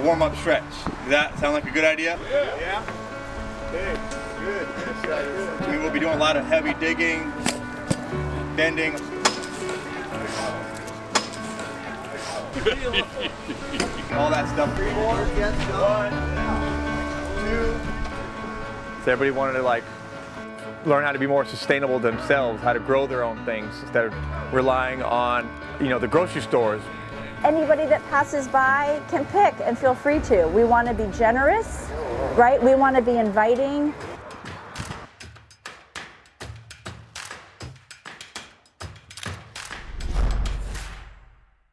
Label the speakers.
Speaker 1: a warm-up stretch. Does that sound like a good idea?
Speaker 2: Yeah. Good. Good.
Speaker 1: I mean, we'll be doing a lot of heavy digging, bending. All that stuff.
Speaker 2: 3 more. Yes. 1, 2.
Speaker 3: So everybody wanted to like learn how to be more sustainable themselves, how to grow their own things instead of relying on, the grocery stores.
Speaker 4: Anybody that passes by can pick and feel free to. We want to be generous, right? We want to be inviting.